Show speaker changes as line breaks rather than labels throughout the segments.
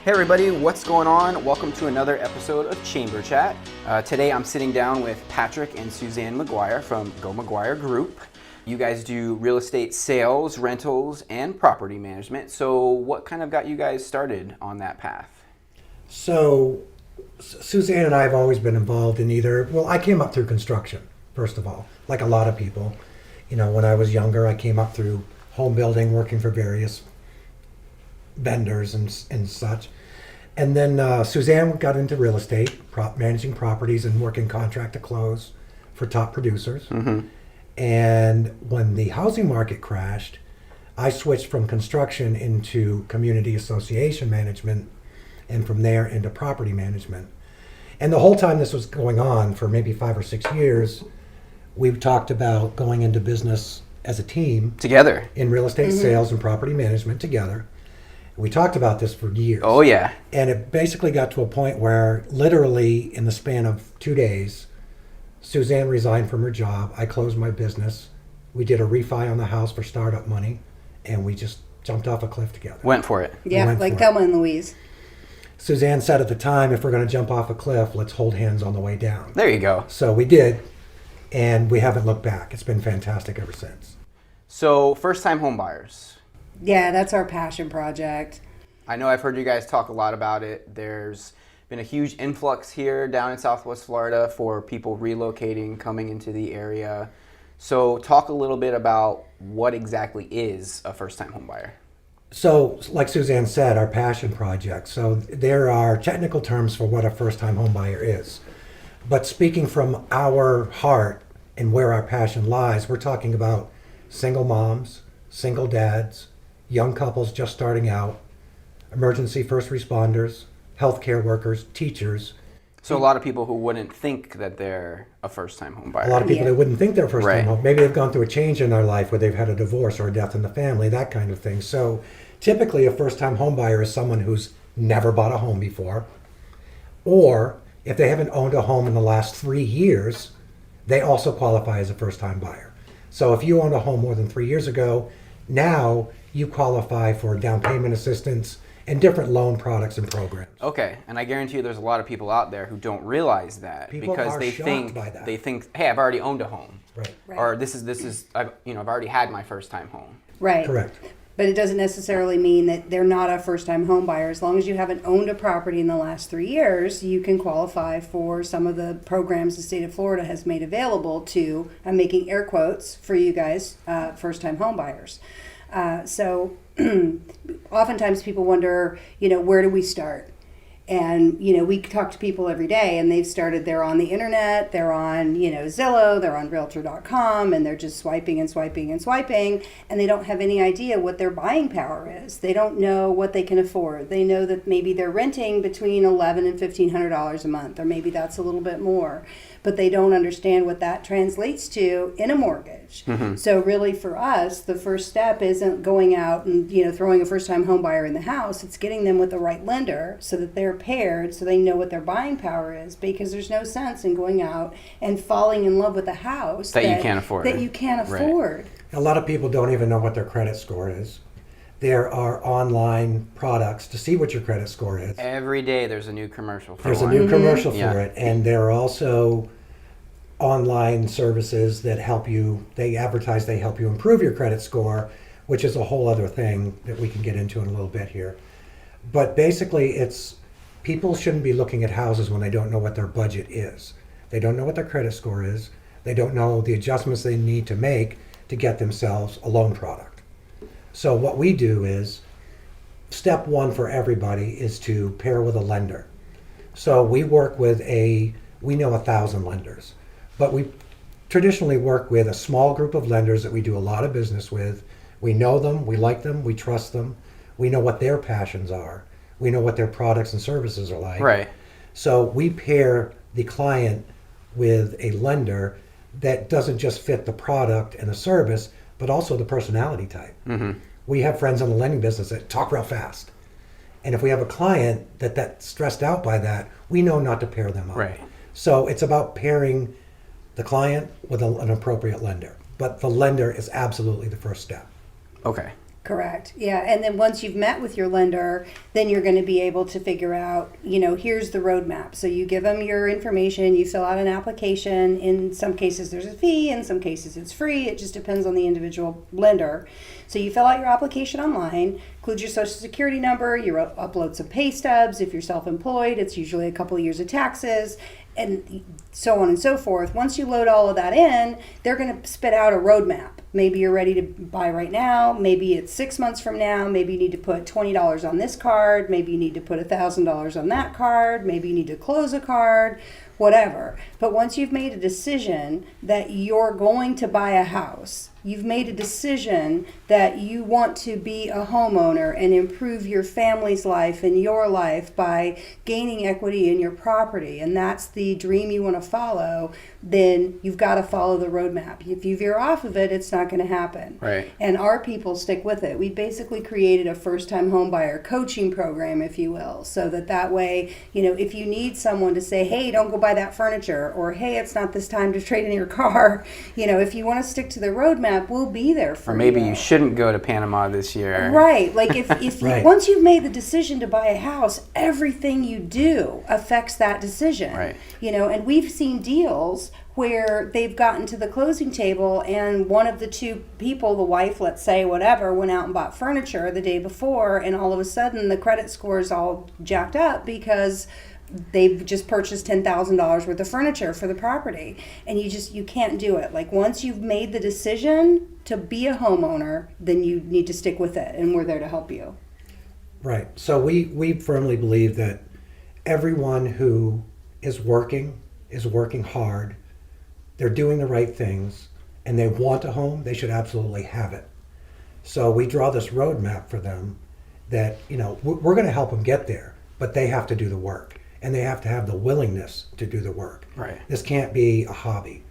Hey everybody, what's going on? Welcome to another episode of Chamber Chat. Today I'm sitting down with Patrick and Suzanne McGuire from Go McGuire Group. You guys do real estate sales, rentals, and property management. So what kind of got you guys started on that path?
So Suzanne and I have always been involved in I came up through construction, first of all, like a lot of people. You know, when I was younger, I came up through home building, working for various vendors and such. And then Suzanne got into real estate, managing properties and working contract to close for top producers.
Mm-hmm.
And when the housing market crashed, I switched from construction into community association management, and from there into property management. And the whole time this was going on, for maybe 5 or 6 years, we've talked about going into business as a team
Together.
in real estate sales and property management together. We talked about this for years.
Oh yeah.
And it basically got to a point where literally in the span of 2 days, Suzanne resigned from her job. I closed my business. We did a refi on the house for startup money, and we just jumped off a cliff together.
Went for it.
Yeah, like Thelma and Louise.
Suzanne said at the time, if we're going to jump off a cliff, let's hold hands on the way down.
There you go.
So we did, and we haven't looked back. It's been fantastic ever since.
So first-time home buyers.
Yeah, that's our passion project.
I know I've heard you guys talk a lot about it. There's been a huge influx here down in Southwest Florida for people relocating, coming into the area. So talk a little bit about what exactly is a first-time home buyer.
So, like Suzanne said, our passion project. So there are technical terms for what a first-time home buyer is. But speaking from our heart and where our passion lies, we're talking about single moms, single dads, young couples just starting out, emergency first responders, healthcare workers, teachers.
So a lot of people who wouldn't think that they're a first-time home buyer.
A lot of people that wouldn't think they're first-time
Right.
home. Maybe they've gone through a change in their life where they've had a divorce or a death in the family, that kind of thing. So typically a first-time home buyer is someone who's never bought a home before, or if they haven't owned a home in the last 3 years, they also qualify as a first-time buyer. So if you owned a home more than 3 years ago, now you qualify for down payment assistance and different loan products and programs.
Okay, and I guarantee you there's a lot of people out there who don't realize that
People
because
are
they
shocked by that.
think, hey, I've already owned a home,
Right.
or this is I've already had my first-time home.
Right.
Correct.
But it doesn't necessarily mean that they're not a first-time home buyer. As long as you haven't owned a property in the last 3 years, you can qualify for some of the programs the state of Florida has made available to, I'm making air quotes for you guys, first-time home buyers. So oftentimes people wonder, where do we start? And, we talk to people every day and they're on the internet, they're on, Zillow, they're on Realtor.com, and they're just swiping and swiping and swiping, and they don't have any idea what their buying power is. They don't know what they can afford. They know that maybe they're renting between $1,100 and $1,500 a month, or maybe that's a little bit more, but they don't understand what that translates to in a mortgage.
Mm-hmm.
So really for us, the first step isn't going out and, throwing a first-time home buyer in the house. It's getting them with the right lender so that they're paired, so they know what their buying power is, because there's no sense in going out and falling in love with a house
That you can't afford.
That you can't
Right.
afford.
A lot of people don't even know what their credit score is. There are online products to see what your credit score is.
Every day there's a new commercial for
There's a
one.
new commercial for
Yeah.
it, and there are also online services that help you. They advertise they help you improve your credit score, which is a whole other thing that we can get into in a little bit here. But basically, people shouldn't be looking at houses when they don't know what their budget is. They don't know what their credit score is. They don't know the adjustments they need to make to get themselves a loan product. So what we do is, step one for everybody is to pair with a lender. So we work with we know 1,000 lenders, but we traditionally work with a small group of lenders that we do a lot of business with. We know them, we like them, we trust them. We know what their passions are. We know what their products and services are like.
Right.
So we pair the client with a lender that doesn't just fit the product and the service, but also the personality type.
Mm-hmm.
We have friends in the lending business that talk real fast. And if we have a client that's stressed out by that, we know not to pair them up.
Right.
So it's about pairing the client with an appropriate lender. But the lender is absolutely the first step.
Okay.
Correct. Yeah. And then once you've met with your lender, then you're going to be able to figure out, here's the roadmap. So you give them your information, you fill out an application. In some cases, there's a fee. In some cases, it's free. It just depends on the individual lender. So you fill out your application online, include your social security number, you upload some pay stubs. If you're self-employed, it's usually a couple of years of taxes, and so on and so forth. Once you load all of that in, they're going to spit out a roadmap. Maybe you're ready to buy right now. Maybe it's 6 months from now. Maybe you need to put $20 on this card. Maybe you need to put $1,000 on that card. Maybe you need to close a card, whatever. But once you've made a decision that you're going to buy a house, you've made a decision that you want to be a homeowner and improve your family's life and your life by gaining equity in your property, and that's the dream you want to follow, then you've got to follow the roadmap. If you veer off of it, it's not going to happen.
Right.
And our people stick with it. We basically created a first-time homebuyer coaching program, if you will, so that way, if you need someone to say, hey, don't go buy that furniture, or hey, it's not this time to trade in your car, if you want to stick to the roadmap, we'll be there for you.
Or maybe you shouldn't go to Panama this year.
Right. Like if
Right.
once you've made the decision to buy a house, everything you do affects that decision.
Right.
And we've seen deals where they've gotten to the closing table and one of the two people, the wife, let's say, whatever, went out and bought furniture the day before, and all of a sudden the credit score is all jacked up because they've just purchased $10,000 worth of furniture for the property, and you can't do it. Like, once you've made the decision to be a homeowner, then you need to stick with it, and we're there to help you.
Right. So we firmly believe that everyone who is working hard, they're doing the right things, and they want a home, they should absolutely have it. So we draw this roadmap for them that, we're going to help them get there, but they have to do the work, and they have to have the willingness to do the work.
Right.
This can't be a hobby.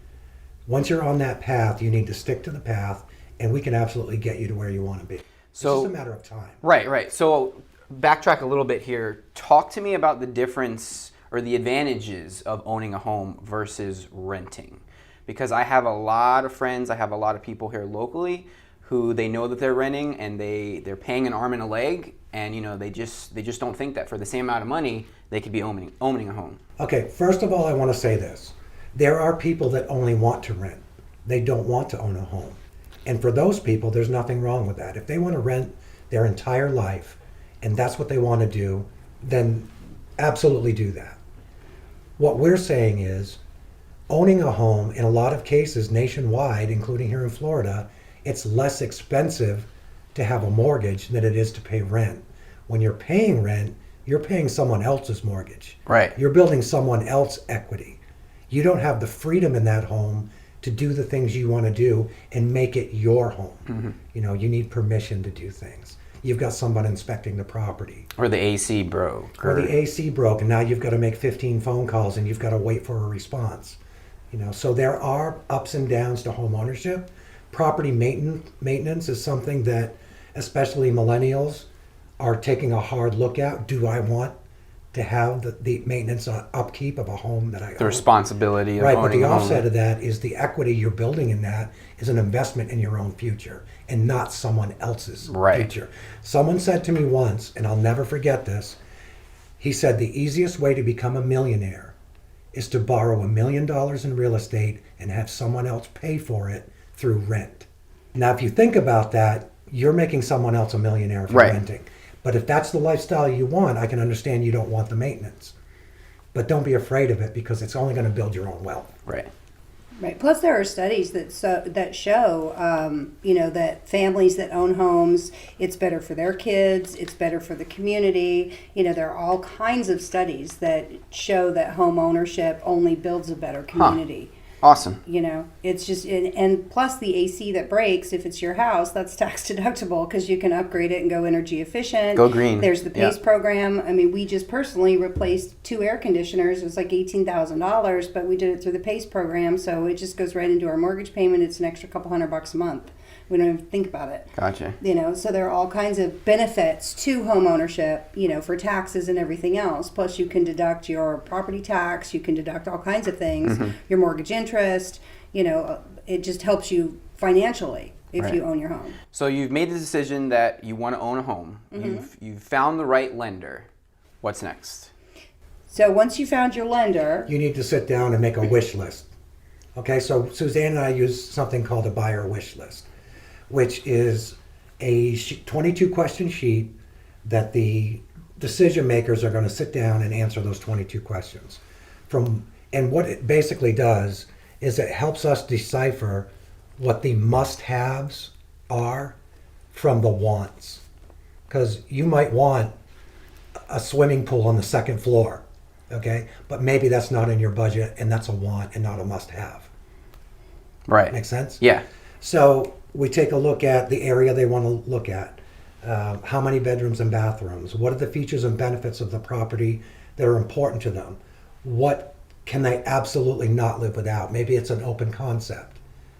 Once you're on that path, you need to stick to the path, and we can absolutely get you to where you want to be.
So,
it's just a matter of time.
Right. So backtrack a little bit here. Talk to me about the difference or the advantages of owning a home versus renting. Because I have a lot of friends, I have a lot of people here locally who they know that they're renting and they're paying an arm and a leg, and they just don't think that for the same amount of money they could be owning a home.
Okay, first of all, I want to say this. There are people that only want to rent. They don't want to own a home. And for those people, there's nothing wrong with that. If they want to rent their entire life and that's what they want to do, then absolutely do that. What we're saying is, owning a home, in a lot of cases nationwide, including here in Florida, it's less expensive to have a mortgage than it is to pay rent. When you're paying rent, you're paying someone else's mortgage.
Right.
You're building someone else's equity. You don't have the freedom in that home to do the things you want to do and make it your home. Mm-hmm. You need permission to do things. You've got someone inspecting the property.
Or the AC broke.
Or the AC broke, and now you've got to make 15 phone calls and you've got to wait for a response. So there are ups and downs to home ownership. Property maintenance is something that especially millennials are taking a hard look at. Do I want to have the maintenance on upkeep of a home that I own?
The responsibility of
right,
owning
but the
a home.
offset of that is the equity you're building in that is an investment in your own future and not someone else's future. Someone said to me once, and I'll never forget this, he said the easiest way to become a millionaire is to borrow $1 million in real estate and have someone else pay for it through rent. Now, if you think about that, you're making someone else a millionaire for renting. But if that's the lifestyle you want, I can understand you don't want the maintenance. But don't be afraid of it, because it's only going to build your own wealth.
Right.
Right. Plus, there are studies that show, that families that own homes, it's better for their kids, it's better for the community. There are all kinds of studies that show that home ownership only builds a better community.
Awesome.
It's just, and plus the AC that breaks, if it's your house, that's tax deductible because you can upgrade it and go energy efficient.
Go green.
There's the PACE program. I mean, we just personally replaced 2 air conditioners. It was like $18,000, but we did it through the PACE program, so it just goes right into our mortgage payment. It's an extra couple $100 a month. We don't even think about it.
Gotcha.
So there are all kinds of benefits to home ownership, for taxes and everything else. Plus you can deduct your property tax, you can deduct all kinds of things, your mortgage interest, it just helps you financially. if
Right.
you own your home.
So you've made the decision that you want to own a home. You've found the right lender. What's next?
So once you found your lender,
You need to sit down and make a wish list. Okay, so Suzanne and I use something called a buyer wish list, which is a 22 question sheet that the decision makers are going to sit down and answer those 22 questions. And what it basically does is it helps us decipher what the must-haves are from the wants. Because you might want a swimming pool on the second floor, okay? But maybe that's not in your budget, and that's a want and not a must-have.
Right.
Make sense?
Yeah.
So we take a look at the area they want to look at. How many bedrooms and bathrooms? What are the features and benefits of the property that are important to them? What can they absolutely not live without? Maybe it's an open concept.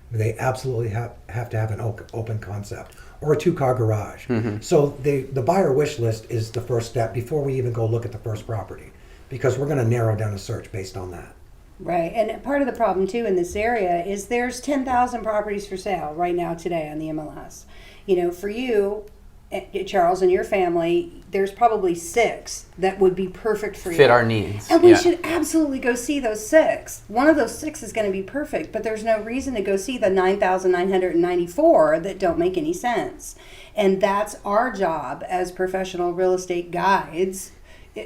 They absolutely have to have an open concept or a two-car garage. So the buyer wish list is the first step before we even go look at the first property, because we're going to narrow down a search based on that.
right? And part of the problem too in this area is there's 10,000 properties for sale right now today on the MLS. You know, for you, Charles, and your family, there's probably 6 that would be perfect for you.
Fit our needs.
And we
Yeah.
should absolutely go see those 6. One of those 6 is going to be perfect, but there's no reason to go see the 9,994 that don't make any sense. And that's our job as professional real estate guides,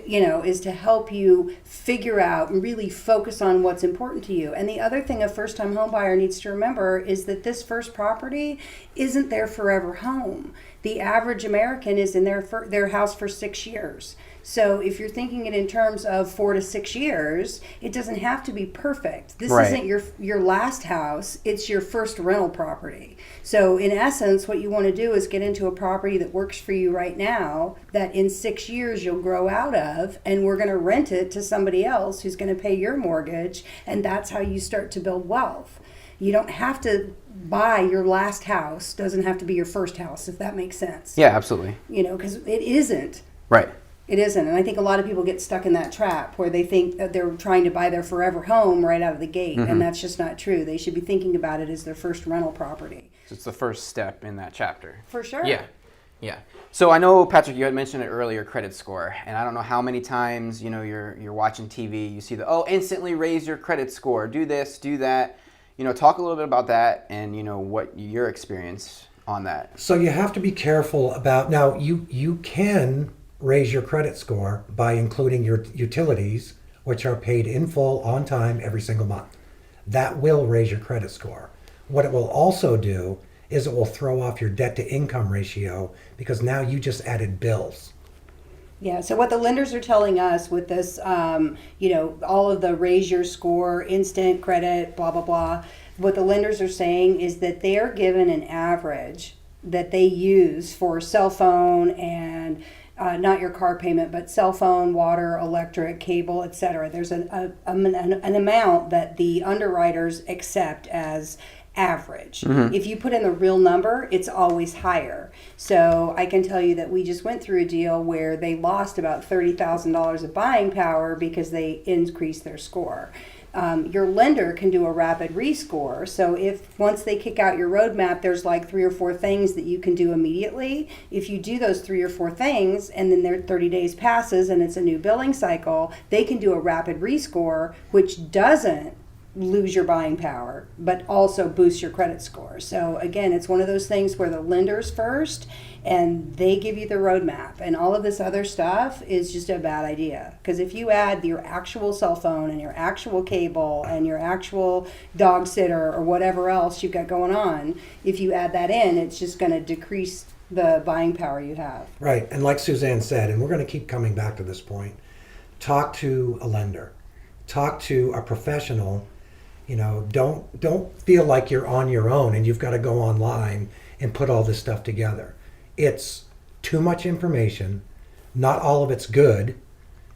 you know, is to help you figure out and really focus on what's important to you. And the other thing a first-time home buyer needs to remember is that this first property isn't their forever home. The average American is in their house for 6 years. So if you're thinking it in terms of 4 to 6 years, it doesn't have to be perfect. This
Right.
isn't your last house, it's your first rental property. So in essence, what you want to do is get into a property that works for you right now, that in 6 years you'll grow out of, and we're going to rent it to somebody else who's going to pay your mortgage, and that's how you start to build wealth. You don't have to buy your last house, doesn't have to be your first house, if that makes sense.
Yeah, absolutely.
You know, because it isn't.
Right.
It isn't. And I think a lot of people get stuck in that trap where they think that they're trying to buy their forever home right out of the gate. And that's just not true. They should be thinking about it as their first rental property.
So it's the first step in that chapter.
For sure.
Yeah. Yeah. So I know, Patrick, you had mentioned it earlier, credit score. And I don't know how many times, you know, you're watching TV, you see instantly raise your credit score, do this, do that. You know, talk a little bit about that and, you know, what your experience on that.
So you have to be careful about, now you can raise your credit score by including your utilities, which are paid in full on time every single month. That will raise your credit score. What it will also do is it will throw off your debt to income ratio, because now you just added bills.
Yeah, so what the lenders are telling us with this, you know, all of the raise your score, instant credit, blah, blah, blah, what the lenders are saying is that they are given an average that they use for cell phone and not your car payment, but cell phone, water, electric, cable, etc. There's an amount that the underwriters accept as average. If you put in the real number, it's always higher. So I can tell you that we just went through a deal where they lost about $30,000 of buying power because they increased their score. Your lender can do a rapid rescore. So if once they kick out your roadmap, there's like 3 or 4 things that you can do immediately. If you do those 3 or 4 things and then their 30 days passes and it's a new billing cycle, they can do a rapid rescore, which doesn't lose your buying power, but also boost your credit score. So again, it's one of those things where the lender's first and they give you the roadmap, and all of this other stuff is just a bad idea. Because if you add your actual cell phone and your actual cable and your actual dog sitter or whatever else you've got going on, if you add that in, it's just going to decrease the buying power you have.
Right, and like Suzanne said, and we're going to keep coming back to this point, talk to a lender, talk to a professional. You know, don't feel like you're on your own and you've got to go online and put all this stuff together. It's too much information, not all of it's good,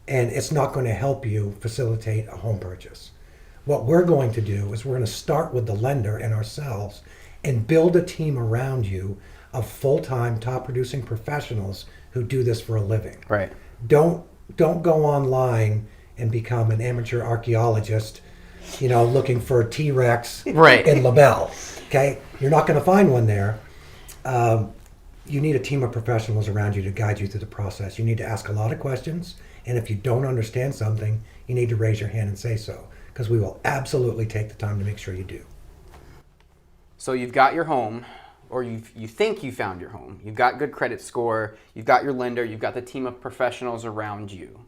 and it's not going to help you facilitate a home purchase. What we're going to do is we're going to start with the lender and ourselves and build a team around you of full-time, top-producing professionals who do this for a living.
Right.
Don't go online and become an amateur archaeologist looking for a T-Rex
Right.
in LaBelle. Okay, you're not going to find one there. You need a team of professionals around you to guide you through the process. You need to ask a lot of questions, and if you don't understand something, you need to raise your hand and say so, because we will absolutely take the time to make sure you do.
So you've got your home, or you think you found your home. You've got good credit score. You've got your lender. You've got the team of professionals around you.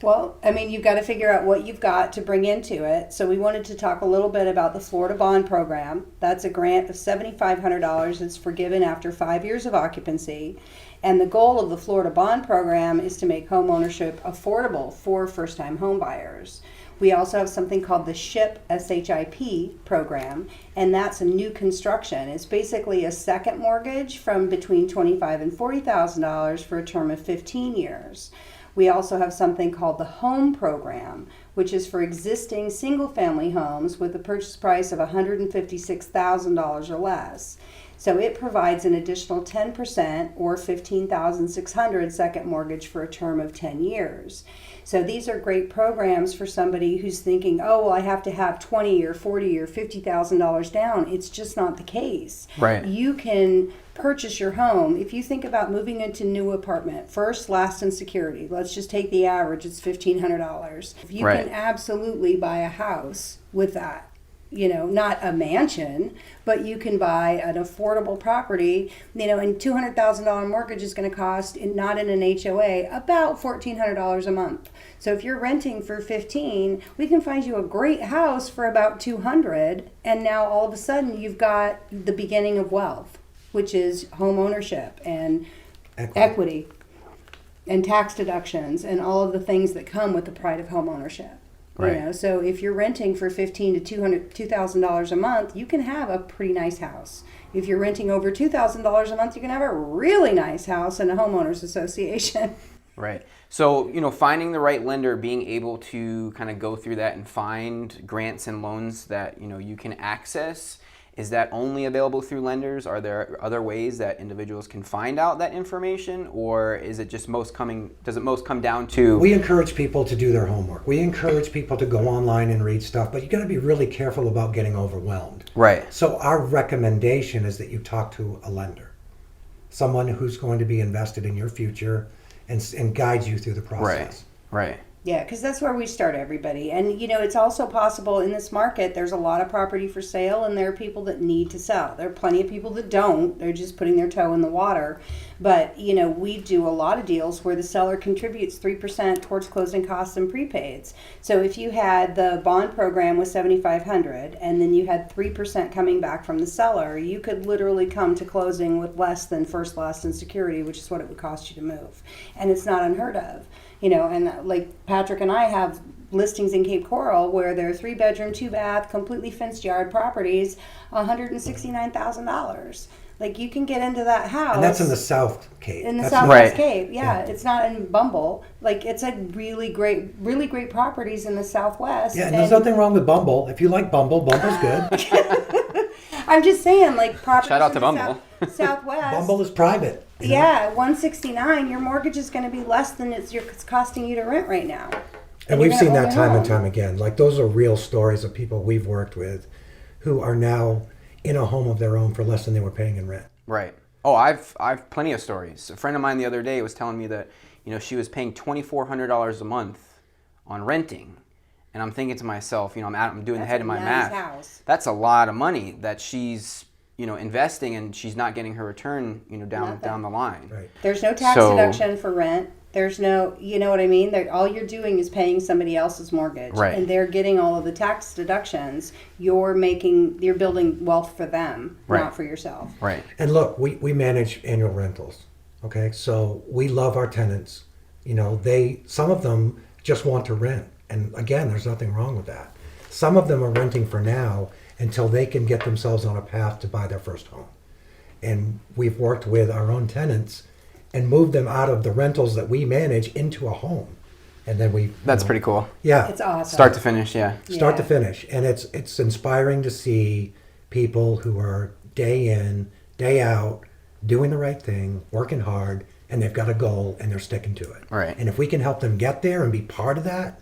Well, I mean, you've got to figure out what you've got to bring into it. So we wanted to talk a little bit about the Florida Bond Program. That's a grant of $7,500 that's forgiven after 5 years of occupancy. And the goal of the Florida Bond Program is to make home ownership affordable for first-time home buyers. We also have something called the SHIP program, and that's a new construction. It's basically a second mortgage from between $25,000 and $40,000 for a term of 15 years. We also have something called the Home Program, which is for existing single-family homes with a purchase price of $156,000 or less. So it provides an additional 10% or $15,600 second mortgage for a term of 10 years. So these are great programs for somebody who's thinking, oh, well, I have to have $20,000 or $40,000 or $50,000 down. It's just not the case.
Right.
You can purchase your home. If you think about moving into a new apartment, first, last, and security, let's just take the average, it's $1,500. You
Right.
can absolutely buy a house with that. Not a mansion, but you can buy an affordable property, and $200,000 mortgage is going to cost, not in an HOA, about $1,400 a month. So if you're renting for $15,000, we can find you a great house for about $200,000, and now all of a sudden you've got the beginning of wealth, which is home ownership and equity and tax deductions and all of the things that come with the pride of home ownership.
Right.
So if you're renting for $1,500 to $2,000 a month, you can have a pretty nice house. If you're renting over $2,000 a month, you can have a really nice house in a homeowners association.
Right. So, finding the right lender, being able to kind of go through that and find grants and loans that, you can access. Is that only available through lenders? Are there other ways that individuals can find out that information, or is it just does it most come down to?
We encourage people to do their homework. We encourage people to go online and read stuff, but you got to be really careful about getting overwhelmed.
Right.
So our recommendation is that you talk to a lender, someone who's going to be invested in your future and guide you through the process.
Right.
Yeah, because that's where we start everybody. And, it's also possible in this market, there's a lot of property for sale, and there are people that need to sell. There are plenty of people that don't. They're just putting their toe in the water. But, we do a lot of deals where the seller contributes 3% towards closing costs and prepaids. So if you had the bond program with $7,500 and then you had 3% coming back from the seller, you could literally come to closing with less than first, last, and security, which is what it would cost you to move. And it's not unheard of. And like Patrick and I have listings in Cape Coral where they're 3-bedroom, 2-bath, completely fenced yard properties, $169,000. Like, you can get into that house.
And that's in the South Cape.
In the
That's
Southwest
Right.
Cape, yeah. It's not in Bumble. Like, it's a really great properties in the Southwest.
Yeah, and there's nothing wrong with Bumble. If you like Bumble, Bumble's good.
I'm just saying, like, properties
Shout out to
in the
Bumble.
Southwest.
Bumble is private.
Yeah, 169. Your mortgage is going to be less than it's costing you to rent right now.
And
you're
we've
gonna
seen
own
that
your
time and
home.
time again. Like, those are real stories of people we've worked with who are now in a home of their own for less than they were paying in rent.
Right. Oh, I've plenty of stories. A friend of mine the other day was telling me that, she was paying $2,400 a month on renting. And I'm thinking to myself, I'm doing the head of my math.
House.
That's a lot of money that she's, investing, and she's not getting her return, down the line.
Right.
There's no tax deduction for rent. There's no, you know what I mean? All you're doing is paying somebody else's mortgage.
Right.
And they're getting all of the tax deductions. You're building wealth for them,
Right.
not for yourself.
Right.
And look, we manage annual rentals. Okay, so we love our tenants. Some of them just want to rent. And again, there's nothing wrong with that. Some of them are renting for now until they can get themselves on a path to buy their first home. And we've worked with our own tenants and moved them out of the rentals that we manage into a home. And then
That's pretty cool.
Yeah.
It's awesome.
Start to finish, yeah.
Start to
Yeah.
finish. And it's inspiring to see people who are day in, day out, doing the right thing, working hard, and they've got a goal and they're sticking to it.
Right.
And if we can help them get there and be part of that,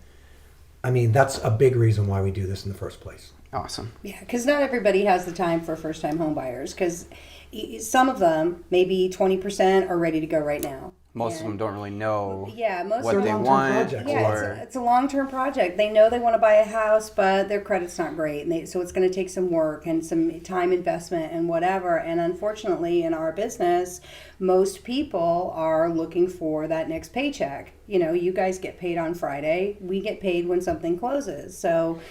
I mean, that's a big reason why we do this in the first place.
Awesome.
Yeah, because not everybody has the time for first-time home buyers, because some of them, maybe 20%, are ready to go right now.
Most of them don't really know
Yeah, most
what
of
they
them.
want.
projects.
Yeah,
Or
it's a long-term project. They know they want to buy a house, but their credit's not great, and so it's going to take some work and some time investment and whatever. And unfortunately, in our business, most people are looking for that next paycheck. You know, you guys get paid on Friday. We get paid when something closes. So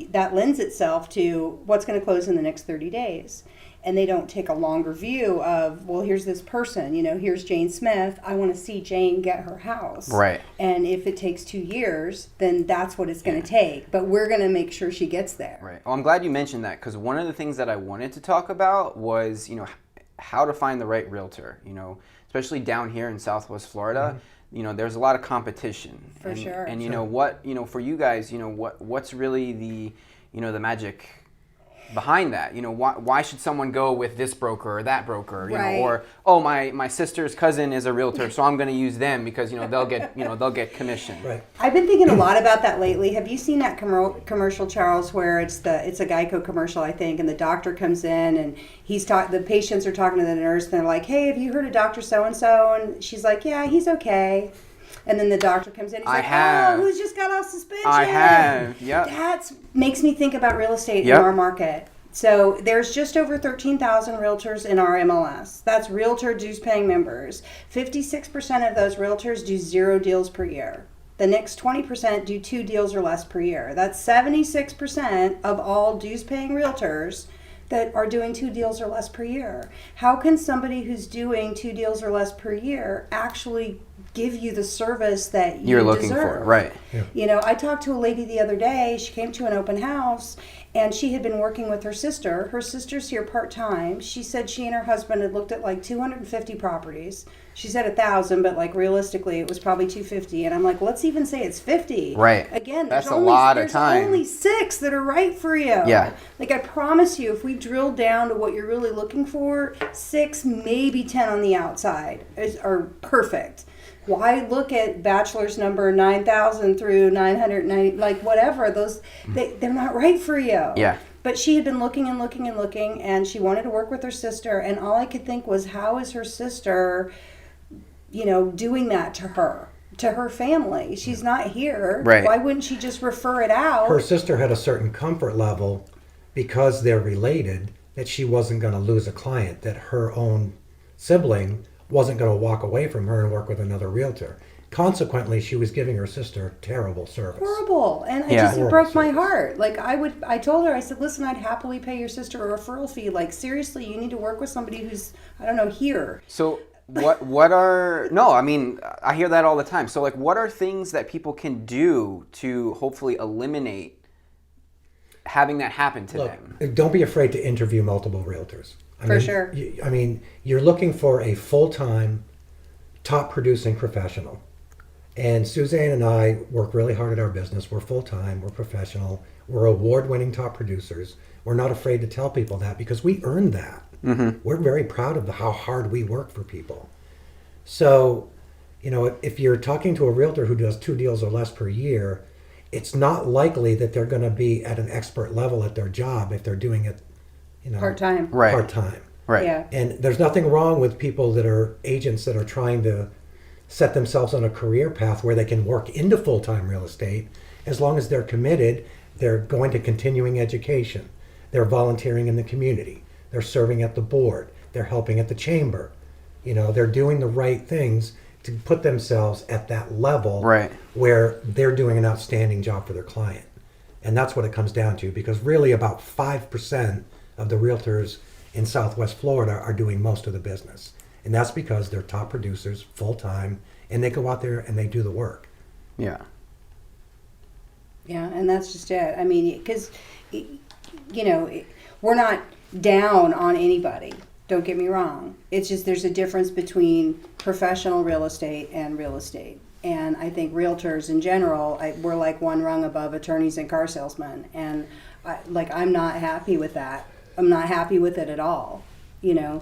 that lends itself to what's going to close in the next 30 days. And they don't take a longer view of, well, here's this person, you know, here's Jane Smith. I want to see Jane get her house.
Right.
And if it takes 2 years, then that's what it's going to take. But we're going to make sure she gets there.
Right. Well, I'm glad you mentioned that, because one of the things that I wanted to talk about was, you know, how to find the right realtor, you know, especially down here in Southwest Florida. You know, there's a lot of competition.
For sure.
And you know what, you know, for you guys, you know, what's really the, you know, the magic behind that? You know, why should someone go with this broker or that broker? You
Right.
know, or, oh, my sister's cousin is a realtor, so I'm going to use them because, you know, they'll get commission.
Right.
I've been thinking a lot about that lately. Have you seen that commercial, Charles, where it's a Geico commercial, I think, and the doctor comes in and the patients are talking to the nurse and they're like, hey, have you heard of Dr. So-and-so? And she's like, yeah, he's okay. And then the doctor comes in and he's oh, who's just got off suspension?
I have, yep.
That makes me think about real estate
Yep.
in our market. So there's just over 13,000 realtors in our MLS. That's realtor dues paying members. 56% of those realtors do 0 deals per year. The next 20% do 2 deals or less per year. That's 76% of all dues paying realtors that are doing 2 deals or less per year. How can somebody who's doing 2 deals or less per year actually give you the service that
You're looking
deserve?
for, right?
Yeah.
You know, I talked to a lady the other day. She came to an open house, and she had been working with her sister. Her sister's here part-time. She said she and her husband had looked at like 250 properties. She said 1,000, but like realistically, it was probably 250. And I'm like, let's even say it's 50.
Right.
Again,
That's
there's
a lot of
there's
time.
only 6 that are right for you.
Yeah.
Like I promise you, if we drill down to what you're really looking for, 6, maybe 10 on the outside are perfect. Why look at bachelor's number 9,000 through 990, like whatever, those, they're not right for you.
Yeah.
But she had been looking and looking and looking, and she wanted to work with her sister, and all I could think was, how is her sister, you know, doing that to her family? She's not here.
Right.
Why wouldn't she just refer it out?
Her sister had a certain comfort level because they're related that she wasn't going to lose a client, that her own sibling wasn't going to walk away from her and work with another realtor. Consequently, she was giving her sister terrible service.
Horrible. And
Yeah.
it broke my heart. Like I told her, I said, listen, I'd happily pay your sister a referral fee. Like seriously, you need to work with somebody who's, I don't know, here.
So what are, no, I mean, I hear that all the time. So like, what are things that people can do to hopefully eliminate having that happen to them?
Look, don't be afraid to interview multiple realtors.
For sure.
I mean, you're looking for a full-time, top-producing professional. And Suzanne and I work really hard at our business. We're full-time, we're professional, we're award-winning top producers. We're not afraid to tell people that because we earned that. Mm-hmm. We're very proud of how hard we work for people. So, you know, if you're talking to a realtor who does 2 deals or less per year, it's not likely that they're going to be at an expert level at their job if they're doing it, you know,
Part-time.
Right.
part-time.
Right.
Yeah.
And there's nothing wrong with people that are agents that are trying to set themselves on a career path where they can work into full-time real estate. As long as they're committed, they're going to continuing education, they're volunteering in the community, they're serving at the board, they're helping at the chamber. You know, they're doing the right things to put themselves at that level
Right.
where they're doing an outstanding job for their client. And that's what it comes down to, because really about 5% of the realtors in Southwest Florida are doing most of the business. And that's because they're top producers full-time and they go out there and they do the work.
Yeah.
Yeah, and that's just it. I mean, because, you know, we're not down on anybody. Don't get me wrong. It's just there's a difference between professional real estate and real estate. And I think realtors in general, we're like one rung above attorneys and car salesmen. And I'm not happy with that. I'm not happy with it at all.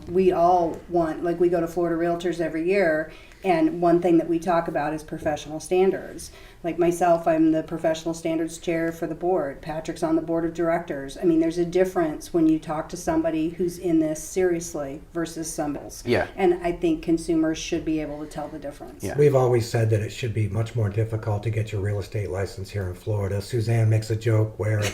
We all want, like, we go to Florida Realtors every year, and one thing that we talk about is professional standards. Like myself, I'm the professional standards chair for the board. Patrick's on the board of directors. I mean, there's a difference when you talk to somebody who's in this seriously versus somebody else.
Yeah.
And I think consumers should be able to tell the difference.
Yeah.
We've always said that it should be much more difficult to get your real estate license here in Florida. Suzanne makes a joke where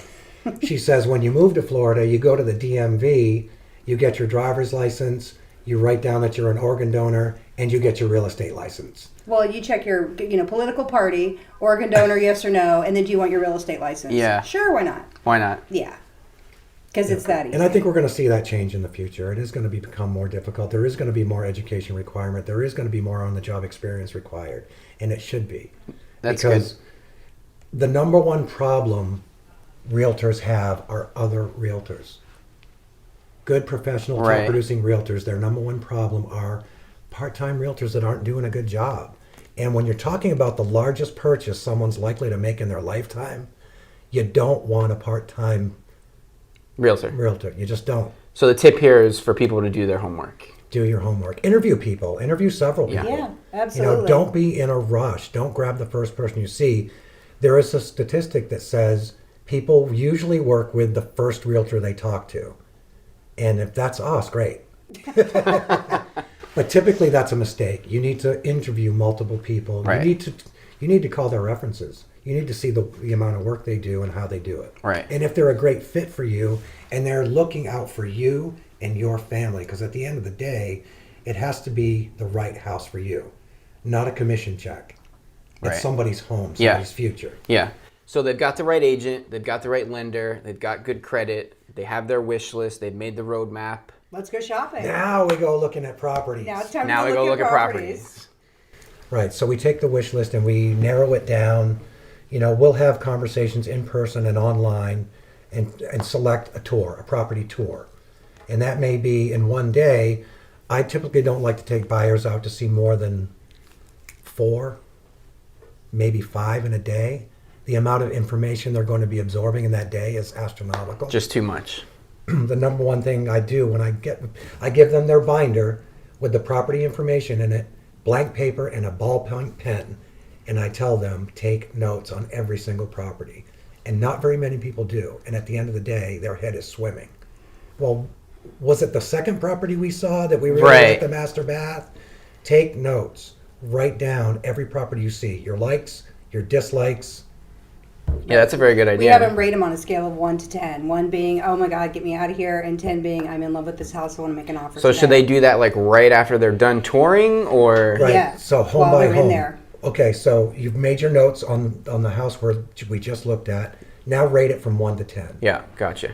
she says when you move to Florida, you go to the DMV, you get your driver's license, you write down that you're an organ donor, and you get your real estate license.
Well, you check your, political party, organ donor, yes or no, and then do you want your real estate license?
Yeah.
Sure, why not?
Why not?
Yeah. Because it's that easy.
And I think we're going to see that change in the future. It is going to become more difficult. There is going to be more education requirement. There is going to be more on-the-job experience required, and it should be.
That's
because
good.
The number one problem realtors have are other realtors. Good professional
Right.
top-producing realtors, their number one problem are part-time realtors that aren't doing a good job. And when you're talking about the largest purchase someone's likely to make in their lifetime, you don't want a part-time realtor. You just don't.
So the tip here is for people to do their homework.
Do your homework. Interview people. Interview several
Yeah.
people.
Yeah, absolutely.
Don't be in a rush. Don't grab the first person you see. There is a statistic that says people usually work with the first realtor they talk to. And if that's us, great. But typically that's a mistake. You need to interview multiple people.
Right.
You need to call their references. You need to see the amount of work they do and how they do it.
Right.
And if they're a great fit for you and they're looking out for you and your family, because at the end of the day, it has to be the right house for you, not a commission check. It's
Right.
somebody's home,
Yeah.
somebody's future.
Yeah. So they've got the right agent, they've got the right lender, they've got good credit, they have their wish list, they've made the roadmap.
Let's go shopping.
Now we go looking at properties.
Now it's time
Now
to
we go look at
properties.
properties.
Right. So we take the wish list and we narrow it down. We'll have conversations in person and online and select a tour, a property tour. And that may be in one day. I typically don't like to take buyers out to see more than 4, maybe 5 in a day. The amount of information they're going to be absorbing in that day is astronomical.
Just too much.
The number one thing I do when I give them their binder with the property information in it, blank paper and a ballpoint pen, and I tell them take notes on every single property. And not very many people do. And at the end of the day, their head is swimming. Well, was it the second property we saw that we really
Right.
liked, the master bath? Take notes. Write down every property you see, your likes, your dislikes.
Yeah, that's a very good idea.
We have them rate them on a scale of 1 to 10. 1 being, oh my God, get me out of here, and 10 being, I'm in love with this house, I want to make an offer.
So should they do that like right after they're done touring, or?
Right.
Yeah,
So home
while
by
they're in
home.
there.
Okay, so you've made your notes on the house where we just looked at. Now rate it from 1 to 10.
Yeah, gotcha.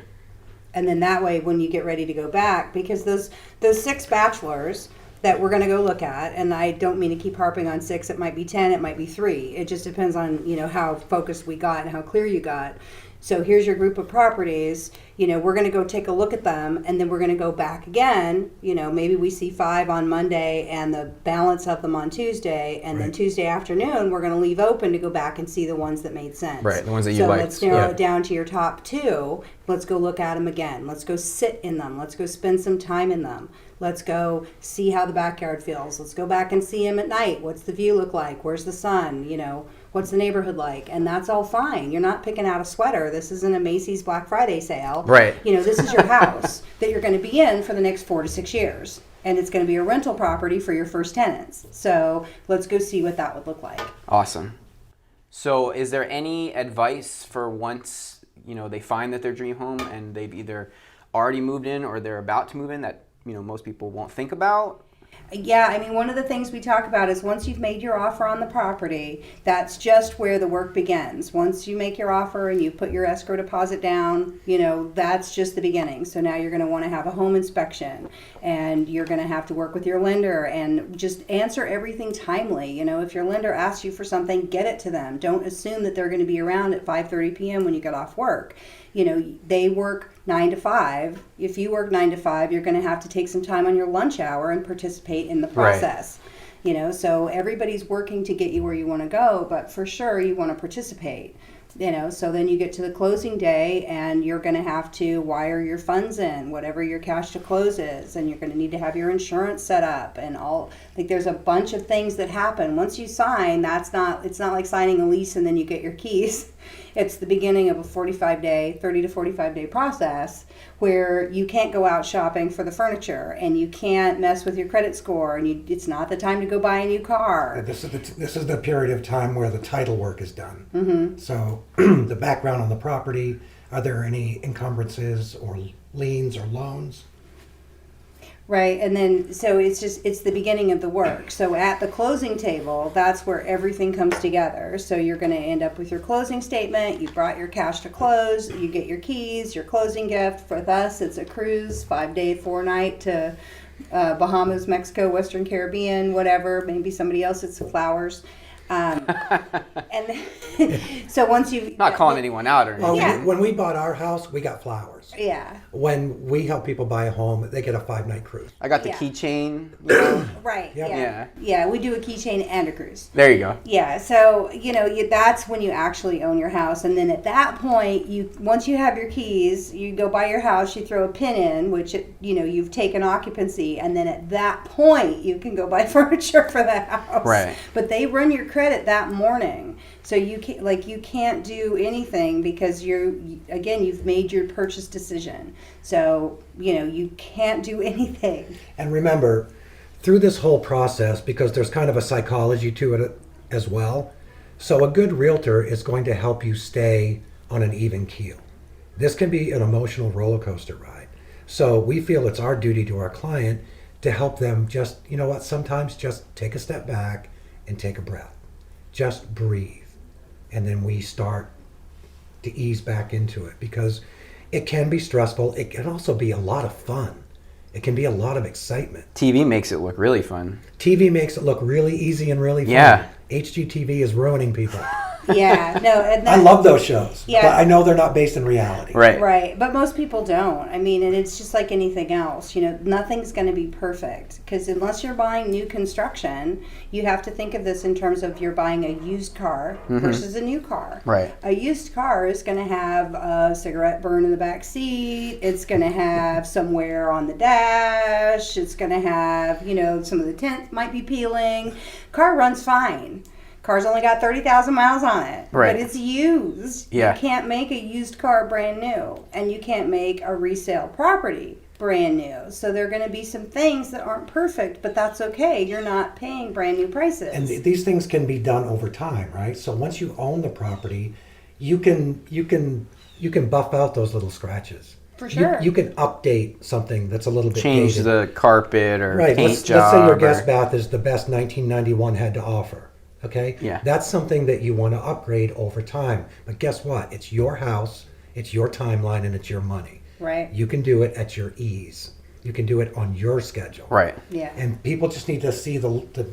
And then that way, when you get ready to go back, because those 6 bachelors that we're going to go look at, and I don't mean to keep harping on 6, it might be 10, it might be 3. It just depends on, how focused we got and how clear you got. So here's your group of properties, we're going to go take a look at them, and then we're going to go back again. Maybe we see 5 on Monday and the balance of them on Tuesday, and then
Right.
Tuesday afternoon, we're going to leave open to go back and see the ones that made sense.
Right, the ones that you
so
liked.
let's narrow
Yeah.
it down to your top 2. Let's go look at them again. Let's go sit in them. Let's go spend some time in them. Let's go see how the backyard feels. Let's go back and see them at night. What's the view look like? Where's the sun? What's the neighborhood like? And that's all fine. You're not picking out a sweater. This isn't a Macy's Black Friday sale.
Right.
This is your house that you're going to be in for the next 4 to 6 years. And it's going to be a rental property for your first tenants. So let's go see what that would look like.
Awesome. So is there any advice for once, they find that their dream home and they've either already moved in or they're about to move in that, most people won't think about?
Yeah, one of the things we talk about is once you've made your offer on the property, that's just where the work begins. Once you make your offer and you put your escrow deposit down, that's just the beginning. So now you're going to want to have a home inspection, and you're going to have to work with your lender and just answer everything timely. If your lender asks you for something, get it to them. Don't assume that they're going to be around at 5:30 p.m. when you get off work. They work 9 to 5. If you work 9 to 5, you're going to have to take some time on your lunch hour and participate in the process. So everybody's working to get you where you want to go, but for sure you want to participate. So then you get to the closing day and you're going to have to wire your funds in, whatever your cash to close is, and you're going to need to have your insurance set up and all. Like, there's a bunch of things that happen. Once you sign, it's not like signing a lease and then you get your keys. It's the beginning of a 30 to 45 day process where you can't go out shopping for the furniture and you can't mess with your credit score, and it's not the time to go buy a new car.
This is the period of time where the title work is done. Mm-hmm. So the background on the property, are there any encumbrances or liens or loans?
Right, and then so it's the beginning of the work. So at the closing table, that's where everything comes together. So you're going to end up with your closing statement, you brought your cash to close, you get your keys, your closing gift. For us, it's a cruise, 5-day, 4-night to Bahamas, Mexico, Western Caribbean, whatever. Maybe somebody else, it's flowers. And so once you
Not calling anyone out or anything.
Well,
Yeah.
when we bought our house, we got flowers.
Yeah.
When we help people buy a home, they get a 5-night cruise.
I got the
Yeah.
keychain.
Right.
Yep.
Yeah. We do a keychain and a cruise.
There you go.
Yeah, so that's when you actually own your house, and then at that point, once you have your keys, you go buy your house, you throw a pin in, which you've taken occupancy, and then at that point, you can go buy furniture for the house.
Right.
But they run your credit that morning, so you can't do anything because you've made your purchase decision. So you can't do anything.
And remember, through this whole process, because there's kind of a psychology to it as well, so a good realtor is going to help you stay on an even keel. This can be an emotional roller coaster ride. So we feel it's our duty to our client to help them just, sometimes just take a step back and take a breath. Just breathe. And then we start to ease back into it, because it can be stressful. It can also be a lot of fun. It can be a lot of excitement.
TV makes it look really fun.
TV makes it look really easy and really fun.
Yeah.
HGTV is ruining people.
Yeah, no, and
I love those shows,
Yeah.
but I know they're not based in reality.
Right.
Right, but most people don't. I mean, and it's just like anything else. Nothing's going to be perfect, because unless you're buying new construction, you have to think of this in terms of you're buying a used car versus a new car.
Right.
A used car is going to have a cigarette burn in the back seat. It's going to have some wear on the dash. It's going to have, some of the tint might be peeling. Car runs fine. Car's only got 30,000 miles on it,
Right.
but it's used.
Yeah.
You can't make a used car brand new, and you can't make a resale property brand new. So there are going to be some things that aren't perfect, but that's okay. You're not paying brand new prices.
And these things can be done over time, right? So once you own the property, you can buff out those little scratches.
For sure.
You can update something that's a little bit
Change
dated.
the carpet or
Right.
paint
Let's
job.
say your
or-
guest bath is the best 1991 had to offer. Okay?
Yeah.
That's something that you want to upgrade over time. But guess what? It's your house, it's your timeline, and it's your money.
Right.
You can do it at your ease. You can do it on your schedule.
Right.
Yeah.
And people just need to see the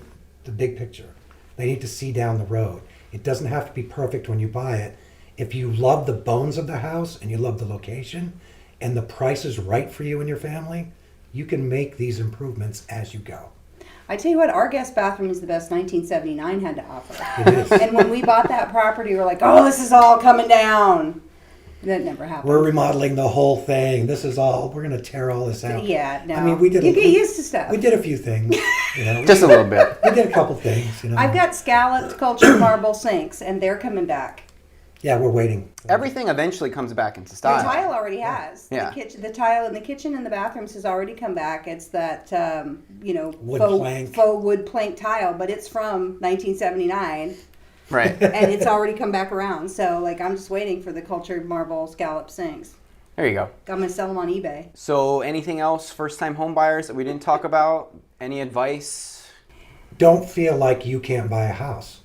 big picture. They need to see down the road. It doesn't have to be perfect when you buy it. If you love the bones of the house and you love the location and the price is right for you and your family, you can make these improvements as you go.
I tell you what, our guest bathroom is the best 1979 had to offer.
It is.
And when we bought that property, we were like, oh, this is all coming down. That never happened.
We're remodeling the whole thing. We're going to tear all this out.
Yeah, no.
I mean, we did.
You get used to stuff.
We did a few things.
Just a little bit.
We did a couple things.
I've got scalloped cultured marble sinks, and they're coming back.
Yeah, we're waiting.
Everything eventually comes back into
The
style.
tile already has.
Yeah.
The tile in the kitchen and the bathrooms has already come back. It's that,
Wood plank.
faux wood plank tile, but it's from 1979,
Right.
and it's already come back around. So, I'm just waiting for the cultured marble scallop sinks.
There you go.
I'm going to sell them on eBay.
So anything else first-time home buyers that we didn't talk about? Any advice?
Don't feel like you can't buy a house.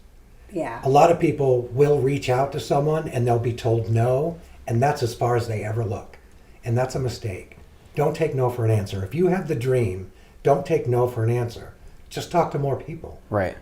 Yeah.
A lot of people will reach out to someone and they'll be told no, and that's as far as they ever look. And that's a mistake. Don't take no for an answer. If you have the dream, don't take no for an answer. Just talk to more people.
Right.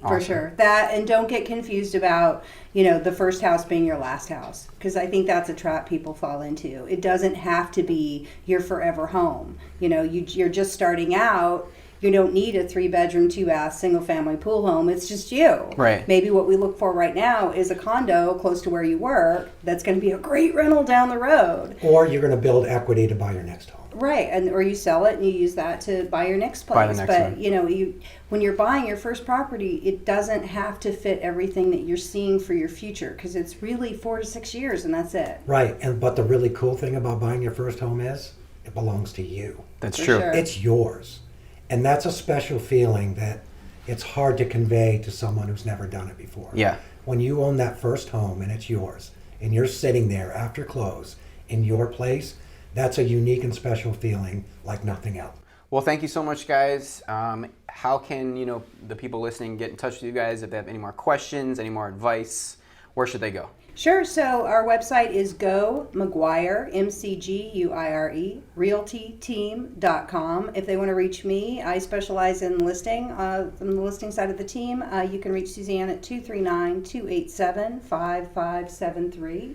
For sure. That, and don't get confused about, the first house being your last house, because I think that's a trap people fall into. It doesn't have to be your forever home. You're just starting out. you don't need a 3-bedroom, 2-bath, single-family pool home. It's just you.
Right.
Maybe what we look for right now is a condo close to where you work that's going to be a great rental down the road.
Or you're going to build equity to buy your next home.
Right, or you sell it and you use that to buy your next place.
Buy the next
but
one.
When you're buying your first property, it doesn't have to fit everything that you're seeing for your future, because it's really 4 to 6 years and that's it.
Right, but the really cool thing about buying your first home is it belongs to you.
That's
For
true.
sure.
It's yours. And that's a special feeling that it's hard to convey to someone who's never done it before.
Yeah.
When you own that first home and it's yours, and you're sitting there after close in your place, that's a unique and special feeling like nothing else.
Well, thank you so much, guys. How can the people listening get in touch with you guys if they have any more questions, any more advice? Where should they go?
Sure. So our website is Go McGuire, MCGUIRE, realtyteam.com. If they want to reach me, I specialize in listing. From the listing side of the team, you can reach Suzanne at 239-287-5573.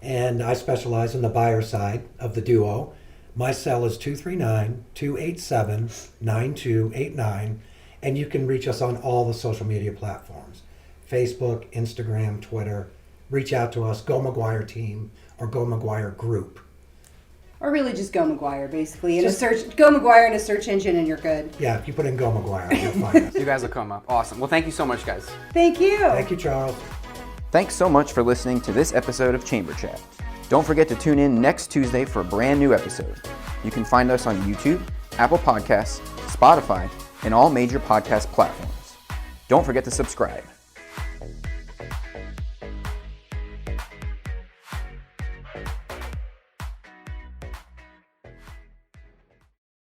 And I specialize in the buyer side of the duo. My cell is 239-287-9289. And you can reach us on all the social media platforms. Facebook, Instagram, Twitter. Reach out to us, Go McGuire Team or Go McGuire Group.
Or really just Go McGuire, basically. Go McGuire in a search engine and you're good.
Yeah, if you put in Go McGuire, you'll find us.
You guys will come up. Awesome. Well, thank you so much, guys.
Thank you.
Thank you, Charles.
Thanks so much for listening to this episode of Chamber Chat. Don't forget to tune in next Tuesday for a brand new episode. You can find us on YouTube, Apple Podcasts, Spotify, and all major podcast platforms. Don't forget to subscribe.